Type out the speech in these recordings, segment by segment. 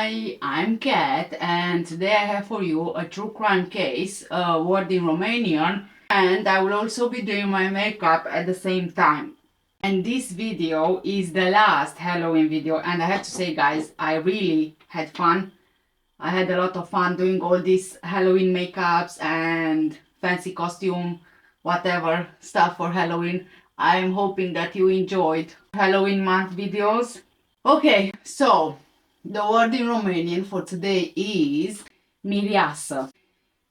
Hi, I'm Kat, and today I have for you a true crime case, a word in Romanian, and I will also be doing my makeup at the same time. And this video is the last Halloween video, and I have to say, guys, I really had fun. I had a lot of fun doing all these Halloween makeups and fancy costume, whatever stuff for Halloween. I'm hoping that you enjoyed Halloween month videos. Okay, so the word in Romanian for today is mireasă.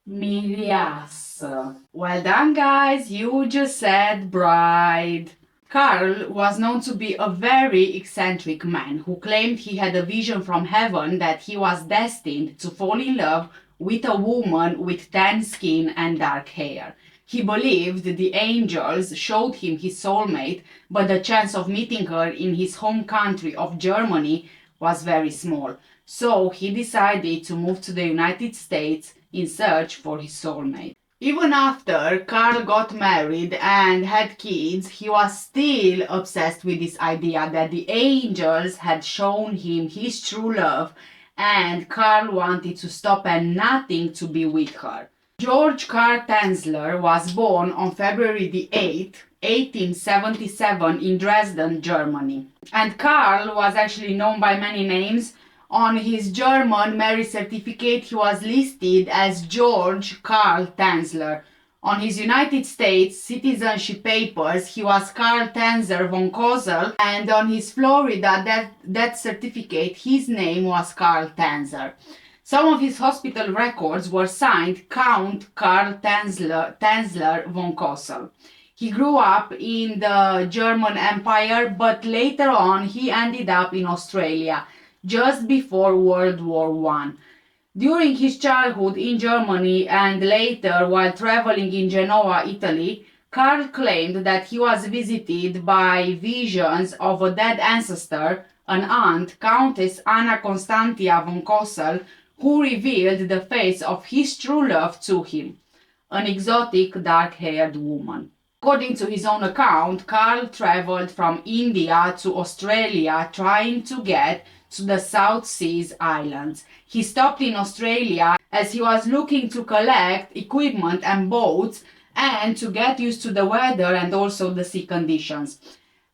Mireasă. Well done, guys. You just said bride. Carl was known to be a very eccentric man who claimed he had a vision from heaven that he was destined to fall in love with a woman with tan skin and dark hair. He believed the angels showed him his soulmate, but the chance of meeting her in his home country of Germany was very small. So he decided to move to the United States in search for his soulmate. Even after Carl got married and had kids, he was still obsessed with this idea that the angels had shown him his true love, and Carl wanted to stop at nothing to be with her. George Carl Tanzler was born on February the 8th, 1877 in Dresden, Germany. And Carl was actually known by many names. On his German marriage certificate, he was listed as George Carl Tanzler. On his United States citizenship papers, he was Carl Tanzer von Kozel, and on his Florida death certificate, his name was Carl Tanzer. Some of his hospital records were signed Count Carl Tanzler von Kozel. He grew up in the German Empire, but later on he ended up in Australia just before World War I. During his childhood in Germany and later while traveling in Genoa, Italy, Carl claimed that he was visited by visions of a dead ancestor, an aunt, Countess Anna Constantia von Kossel, who revealed the face of his true love to him, an exotic dark-haired woman. According to his own account, Carl traveled from India to Australia trying to get to the South Seas Islands. He stopped in Australia as he was looking to collect equipment and boats and to get used to the weather and also the sea conditions.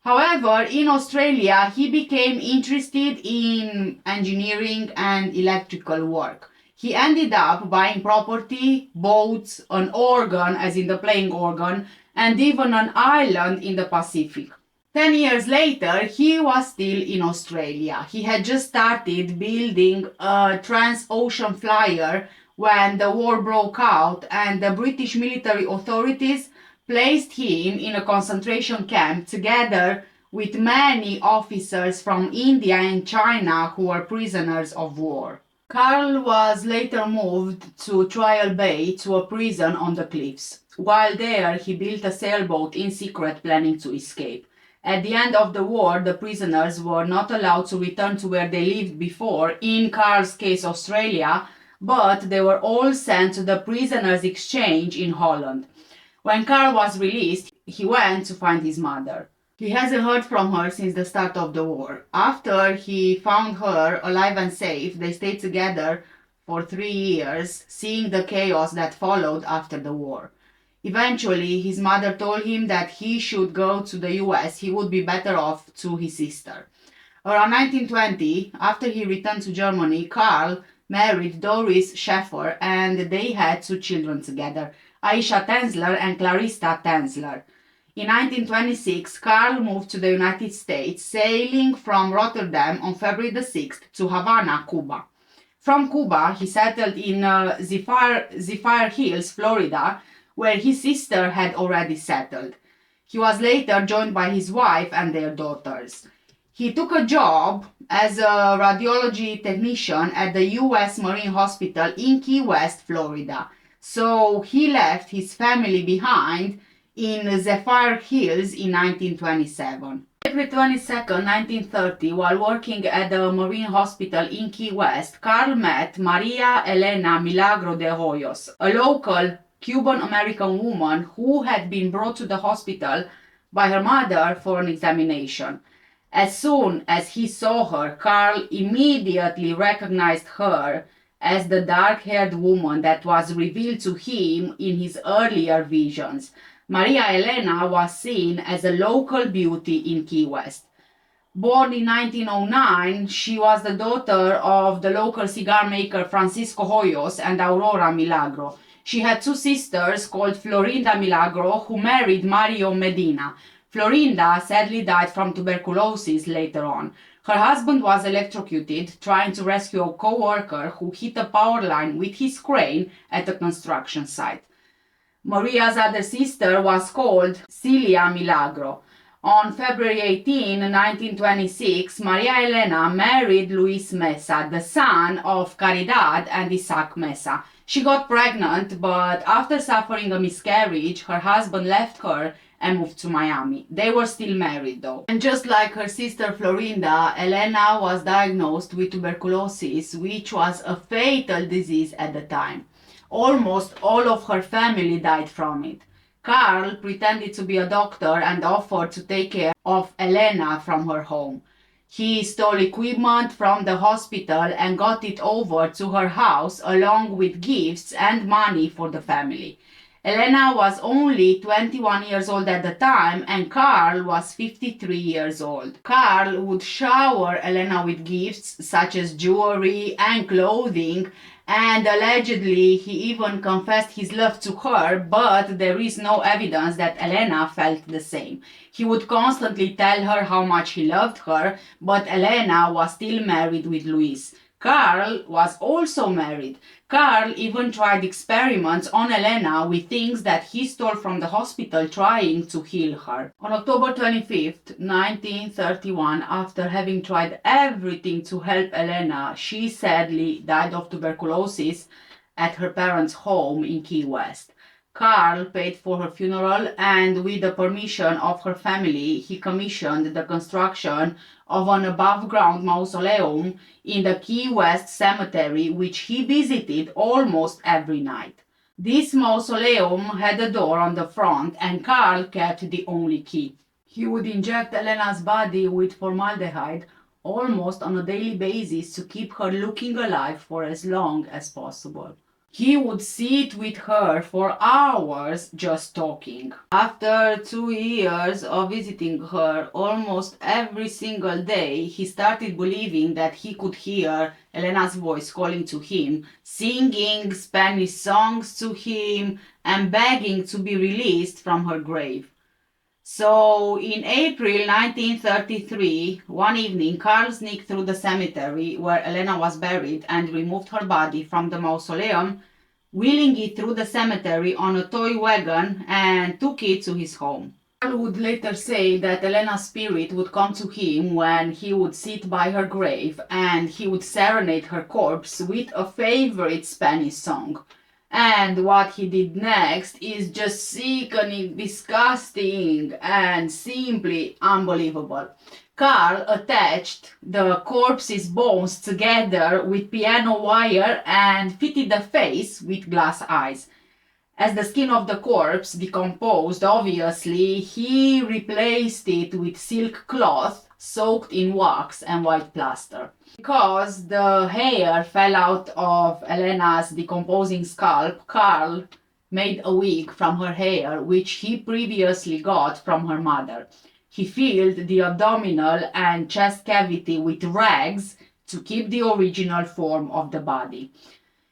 However, in Australia, he became interested in engineering and electrical work. He ended up buying property, boats, an organ, as in the playing organ, and even an island in the Pacific. 10 years later, he was still in Australia. He had just started building a trans-ocean flyer when the war broke out and the British military authorities placed him in a concentration camp together with many officers from India and China who were prisoners of war. Carl was later moved to Trial Bay, to a prison on the cliffs. While there, he built a sailboat in secret, planning to escape. At the end of the war, the prisoners were not allowed to return to where they lived before, in Carl's case Australia, but they were all sent to the prisoners' exchange in Holland. When Carl was released, he went to find his mother. He hasn't heard from her since the start of the war. After he found her alive and safe, they stayed together for 3 years, seeing the chaos that followed after the war. Eventually, his mother told him that he should go to the US. He would be better off to his sister. Around 1920, after he returned to Germany, Carl married Doris Schäfer and they had 2 children together, Aisha Tanzler and Clarissa Tanzler. In 1926, Carl moved to the United States, sailing from Rotterdam on February the 6th to Havana, Cuba. From Cuba, he settled in Zephyr Hills, Florida, where his sister had already settled. He was later joined by his wife and their daughters. He took a job as a radiology technician at the U.S. Marine Hospital in Key West, Florida. So he left his family behind in Zephyr Hills in 1927. April 22, 1930, while working at the Marine Hospital in Key West, Carl met Maria Elena Milagro de Hoyos, a local Cuban-American woman who had been brought to the hospital by her mother for an examination. As soon as he saw her, Carl immediately recognized her as the dark-haired woman that was revealed to him in his earlier visions. Maria Elena was seen as a local beauty in Key West. Born in 1909, she was the daughter of the local cigar maker Francisco Hoyos and Aurora Milagro. She had two sisters called Florinda Milagro, who married Mario Medina. Florinda sadly died from tuberculosis later on. Her husband was electrocuted trying to rescue a co-worker who hit a power line with his crane at a construction site. Maria's other sister was called Celia Milagro. On February 18, 1926, Maria Elena married Luis Mesa, the son of Caridad and Isaac Mesa. She got pregnant, but after suffering a miscarriage, her husband left her and moved to Miami. They were still married though. And just like her sister Florinda, Elena was diagnosed with tuberculosis, which was a fatal disease at the time. Almost all of her family died from it. Carl pretended to be a doctor and offered to take care of Elena from her home. He stole equipment from the hospital and got it over to her house along with gifts and money for the family. Elena was only 21 years old at the time and Carl was 53 years old. Carl would shower Elena with gifts such as jewelry and clothing, and allegedly he even confessed his love to her, but there is no evidence that Elena felt the same. He would constantly tell her how much he loved her, but Elena was still married with Luis. Carl was also married. Carl even tried experiments on Elena with things that he stole from the hospital trying to heal her. On October 25th, 1931, after having tried everything to help Elena, she sadly died of tuberculosis at her parents' home in Key West. Carl paid for her funeral, and with the permission of her family, he commissioned the construction of an above-ground mausoleum in the Key West cemetery, which he visited almost every night. This mausoleum had a door on the front, and Carl kept the only key. He would inject Elena's body with formaldehyde almost on a daily basis to keep her looking alive for as long as possible. He would sit with her for hours just talking. After 2 years of visiting her almost every single day, he started believing that he could hear Elena's voice calling to him, singing Spanish songs to him, and begging to be released from her grave. So, in April 1933, one evening, Carl sneaked through the cemetery where Elena was buried and removed her body from the mausoleum, wheeling it through the cemetery on a toy wagon, and took it to his home. Carl would later say that Elena's spirit would come to him when he would sit by her grave and he would serenade her corpse with a favorite Spanish song. And what he did next is just sickening, disgusting, and simply unbelievable. Carl attached the corpse's bones together with piano wire and fitted the face with glass eyes. As the skin of the corpse decomposed, obviously, he replaced it with silk cloth soaked in wax and white plaster. Because the hair fell out of Elena's decomposing scalp, Carl made a wig from her hair, which he previously got from her mother. He filled the abdominal and chest cavity with rags to keep the original form of the body.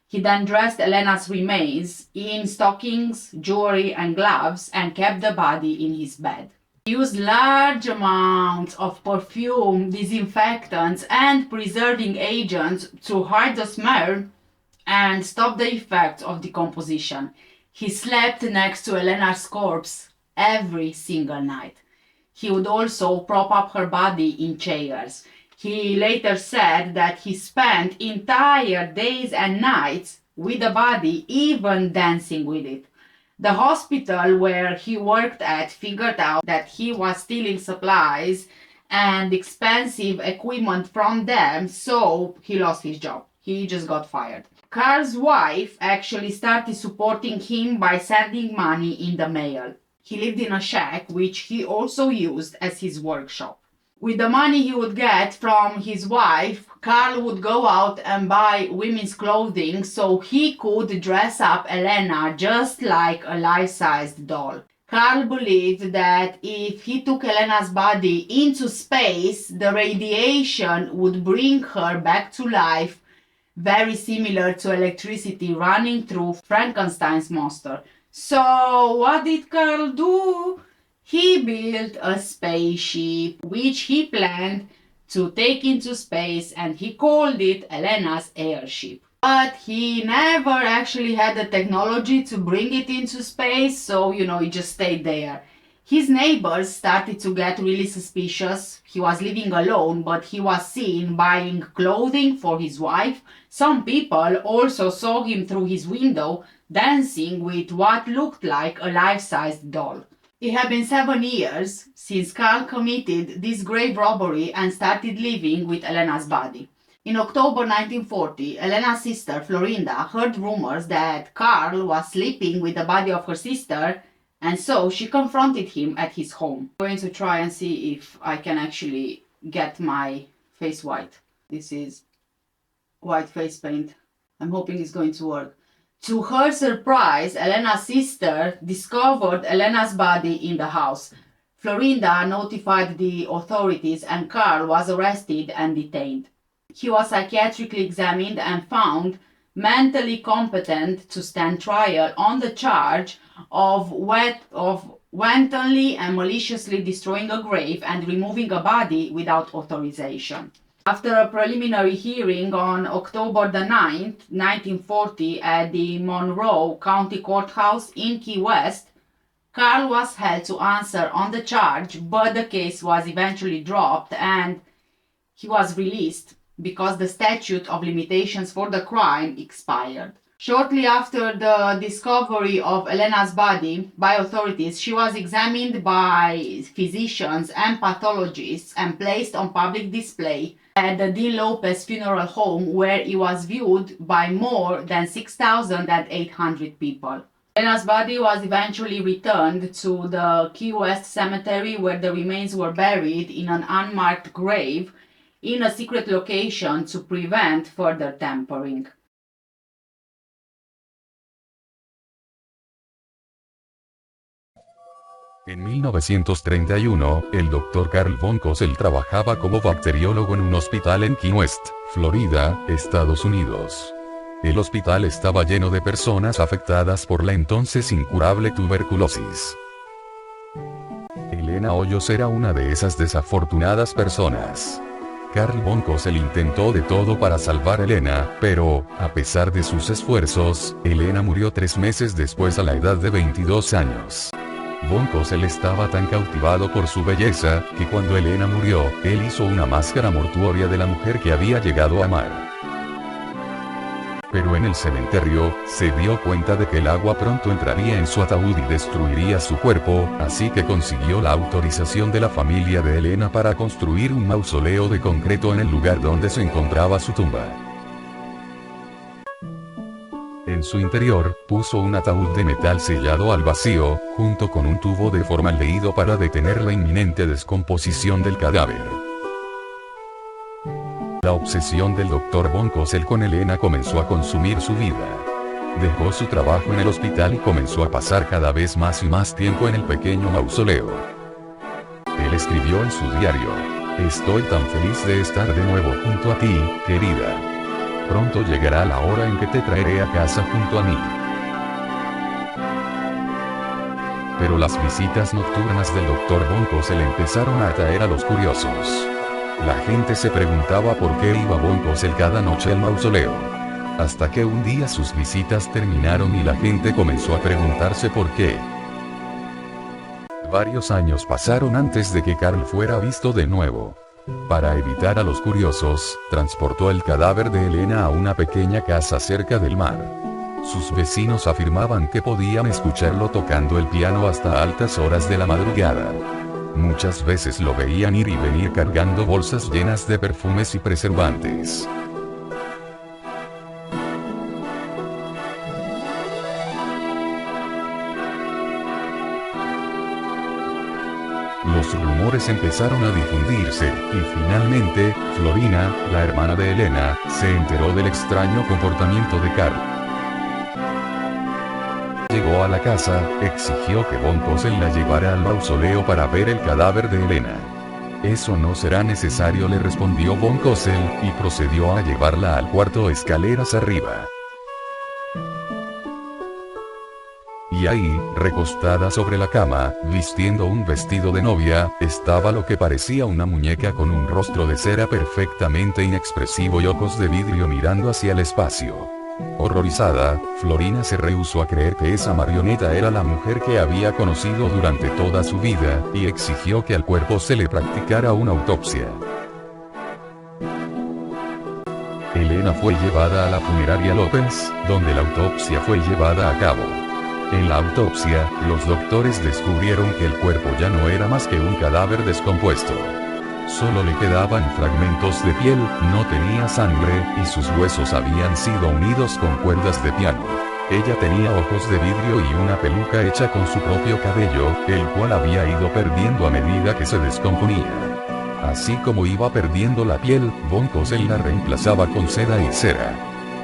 He then dressed Elena's remains in stockings, jewelry, and gloves and kept the body in his bed. He used large amounts of perfume, disinfectants, and preserving agents to hide the smell and stop the effects of decomposition. He slept next to Elena's corpse every single night. He would also prop up her body in chairs. He later said that he spent entire days and nights with the body, even dancing with it. The hospital where he worked at figured out that he was stealing supplies and expensive equipment from them, so he lost his job. He just got fired. Carl's wife actually started supporting him by sending money in the mail. He lived in a shack, which he also used as his workshop. With the money he would get from his wife, Carl would go out and buy women's clothing so he could dress up Elena just like a life-sized doll. Carl believed that if he took Elena's body into space, the radiation would bring her back to life, very similar to electricity running through Frankenstein's monster. So, what did Carl do? He built a spaceship which he planned to take into space, and he called it Elena's airship. But he never actually had the technology to bring it into space, so it just stayed there. His neighbors started to get really suspicious. He was living alone, but he was seen buying clothing for his wife. Some people also saw him through his window dancing with what looked like a life-sized doll. It had been 7 years since Carl committed this grave robbery and started living with Elena's body. In October 1940, Elena's sister Florinda heard rumors that Carl was sleeping with the body of her sister, and so she confronted him at his home. I'm going to try and see if I can actually get my face white. This is white face paint. I'm hoping it's going to work. To her surprise, Elena's sister discovered Elena's body in the house. Florinda notified the authorities and Carl was arrested and detained. He was psychiatrically examined and found mentally competent to stand trial on the charge of wantonly and maliciously destroying a grave and removing a body without authorization. After a preliminary hearing on October the 9th, 1940 at the Monroe County Courthouse in Key West, Carl was held to answer on the charge, but the case was eventually dropped and he was released because the statute of limitations for the crime expired. Shortly after the discovery of Elena's body by authorities, she was examined by physicians and pathologists and placed on public display at the Dean Lopez Funeral Home, where it was viewed by more than 6,800 people. Elena's body was eventually returned to the Key West Cemetery, where the remains were buried in an unmarked grave in a secret location to prevent further tampering. En 1931, el Dr. Carl von Cosel trabajaba como bacteriólogo en un hospital en Key West, Florida, Estados Unidos. El hospital estaba lleno de personas afectadas por la entonces incurable tuberculosis. Elena Hoyos era una de esas desafortunadas personas. Carl von Cosel intentó de todo para salvar a Elena, pero, a pesar de sus esfuerzos, Elena murió 3 meses después a la edad de 22 años. Von Cosel estaba tan cautivado por su belleza, que cuando Elena murió, él hizo una máscara mortuoria de la mujer que había llegado a amar. Pero en el cementerio, se dio cuenta de que el agua pronto entraría en su ataúd y destruiría su cuerpo, así que consiguió la autorización de la familia de Elena para construir un mausoleo de concreto en el lugar donde se encontraba su tumba. En su interior, puso un ataúd de metal sellado al vacío, junto con un tubo de formaldehído para detener la inminente descomposición del cadáver. La obsesión del Dr. von Cosel con Elena comenzó a consumir su vida. Dejó su trabajo en el hospital y comenzó a pasar cada vez más y más tiempo en el pequeño mausoleo. Él escribió en su diario: "Estoy tan feliz de estar de nuevo junto a ti, querida. Pronto llegará la hora en que te traeré a casa junto a mí". Pero las visitas nocturnas del Dr. von Cosel empezaron a atraer a los curiosos. La gente se preguntaba por qué iba von Cosel cada noche al mausoleo. Hasta que un día sus visitas terminaron y la gente comenzó a preguntarse por qué. Varios años pasaron antes de que Carl fuera visto de nuevo. Para evitar a los curiosos, transportó el cadáver de Elena a una pequeña casa cerca del mar. Sus vecinos afirmaban que podían escucharlo tocando el piano hasta altas horas de la madrugada. Muchas veces lo veían ir y venir cargando bolsas llenas de perfumes y preservantes. los rumores empezaron a difundirse, y finalmente, Florina, la hermana de Elena, se enteró del extraño comportamiento de Carl. Llegó a la casa, exigió que von Kossel la llevara al mausoleo para ver el cadáver de Elena. Eso no será necesario, le respondió von Kossel, y procedió a llevarla al cuarto escaleras arriba. Y ahí, recostada sobre la cama, vistiendo un vestido de novia, estaba lo que parecía una muñeca con un rostro de cera perfectamente inexpresivo y ojos de vidrio mirando hacia el espacio. Horrorizada, Florina se rehusó a creer que esa marioneta era la mujer que había conocido durante toda su vida, y exigió que al cuerpo se le practicara una autopsia. Elena fue llevada a la funeraria López, donde la autopsia fue llevada a cabo. En la autopsia, los doctores descubrieron que el cuerpo ya no era más que un cadáver descompuesto. Solo le quedaban fragmentos de piel, no tenía sangre, y sus huesos habían sido unidos con cuerdas de piano. Ella tenía ojos de vidrio y una peluca hecha con su propio cabello, el cual había ido perdiendo a medida que se descomponía. Así como iba perdiendo la piel, von Kossel la reemplazaba con seda y cera.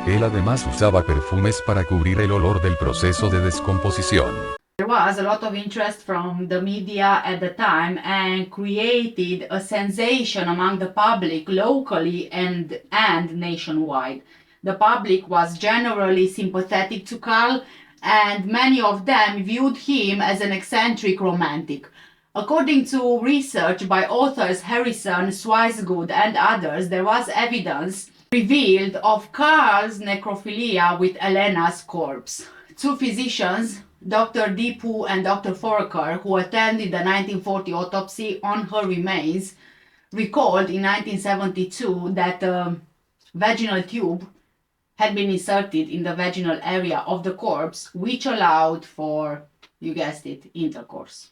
Él además usaba perfumes para cubrir el olor del proceso de descomposición. There was a lot of interest from the media at the time and created a sensation among the public locally and nationwide. The public was generally sympathetic to Karl, and many of them viewed him as an eccentric romantic. According to research by authors Harrison, Swicegood and others, there was evidence revealed of Karl's necrophilia with Elena's corpse. Two physicians, Dr. Deepu and Dr. Foraker, who attended the 1940 autopsy on her remains, recalled in 1972 that a vaginal tube had been inserted in the vaginal area of the corpse, which allowed for, you guessed it, intercourse.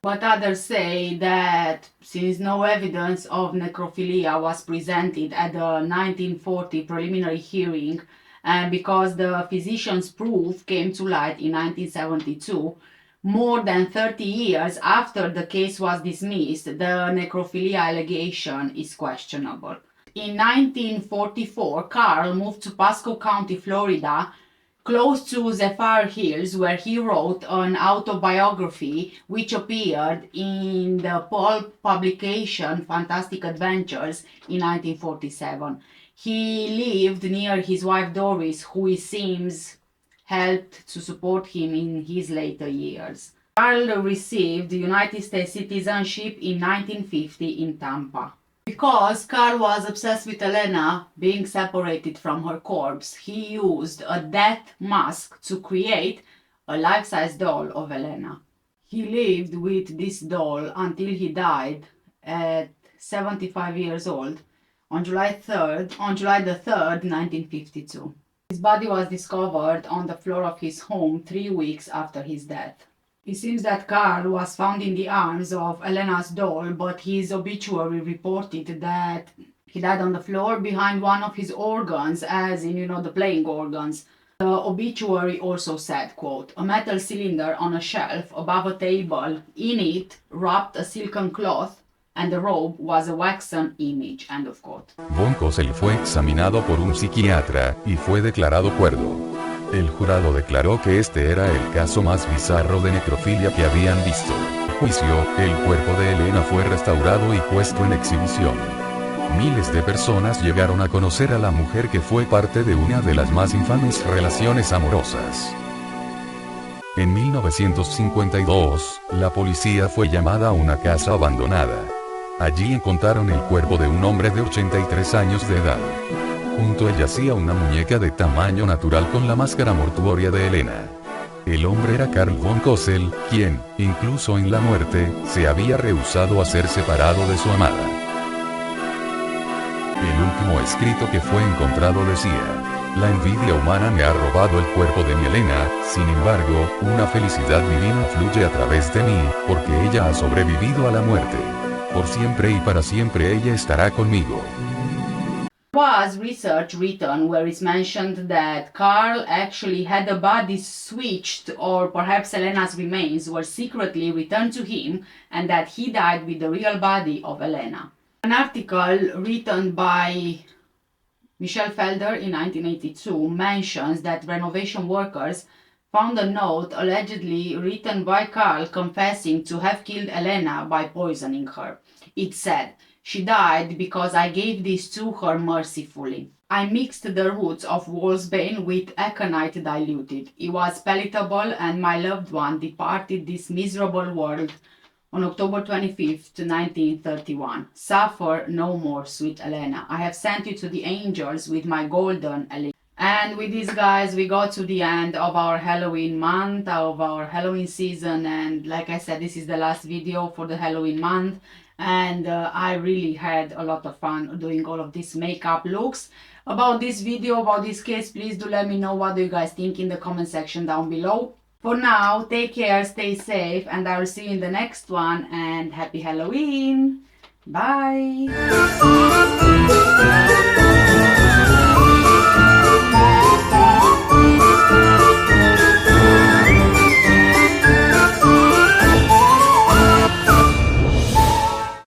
But others say that since no evidence of necrophilia was presented at the 1940 preliminary hearing, and because the physician's proof came to light in 1972, more than 30 years after the case was dismissed, the necrophilia allegation is questionable. In 1944, Karl moved to Pasco County, Florida, close to Zephyr Hills, where he wrote an autobiography which appeared in the pulp publication Fantastic Adventures in 1947. He lived near his wife Doris, who it seems helped to support him in his later years. Karl received United States citizenship in 1950 in Tampa. Because Karl was obsessed with Elena being separated from her corpse, he used a death mask to create a life-size doll of Elena. He lived with this doll until he died at 75 years old on July the 3rd, 1952. His body was discovered on the floor of his home 3 weeks after his death. It seems that Karl was found in the arms of Elena's doll, but his obituary reported that he died on the floor behind one of his organs, as in, the playing organs. The obituary also said, quote, a metal cylinder on a shelf above a table, in it wrapped a silken cloth, and the robe was a waxen image, end of quote. Von Kossel fue examinado por un psiquiatra, y fue declarado cuerdo. El jurado declaró que este era el caso más bizarro de necrofilia que habían visto. En juicio, el cuerpo de Elena fue restaurado y puesto en exhibición. Miles de personas llegaron a conocer a la mujer que fue parte de una de las más infames relaciones amorosas. En 1952, la policía fue llamada a una casa abandonada. Allí encontraron el cuerpo de un hombre de 83 años de edad. Junto a él yacía una muñeca de tamaño natural con la máscara mortuoria de Elena. El hombre era Karl von Kossel, quien, incluso en la muerte, se había rehusado a ser separado de su amada. El último escrito que fue encontrado decía: la envidia humana me ha robado el cuerpo de mi Elena, sin embargo, una felicidad divina fluye a través de mí, porque ella ha sobrevivido a la muerte. Por siempre y para siempre ella estará conmigo. Was research written where it's mentioned that Carl actually had a body switched, or perhaps Elena's remains were secretly returned to him, and that he died with the real body of Elena. An article written by Michelle Felder in 1982 mentions that renovation workers found a note allegedly written by Carl confessing to have killed Elena by poisoning her. It said, "She died because I gave this to her mercifully. I mixed the roots of wolfsbane with aconite diluted. It was palatable, and my loved one departed this miserable world on October 25th, 1931. Suffer no more, sweet Elena. I have sent you to the angels with my golden elixir." And with this, guys, we got to the end of our Halloween month, of our Halloween season. And like I said, this is the last video for the Halloween month. And I really had a lot of fun doing all of these makeup looks. About this video, about this case, please do let me know what do you guys think in the comment section down below. For now, take care, stay safe, and I will see you in the next one. And happy Halloween! Bye!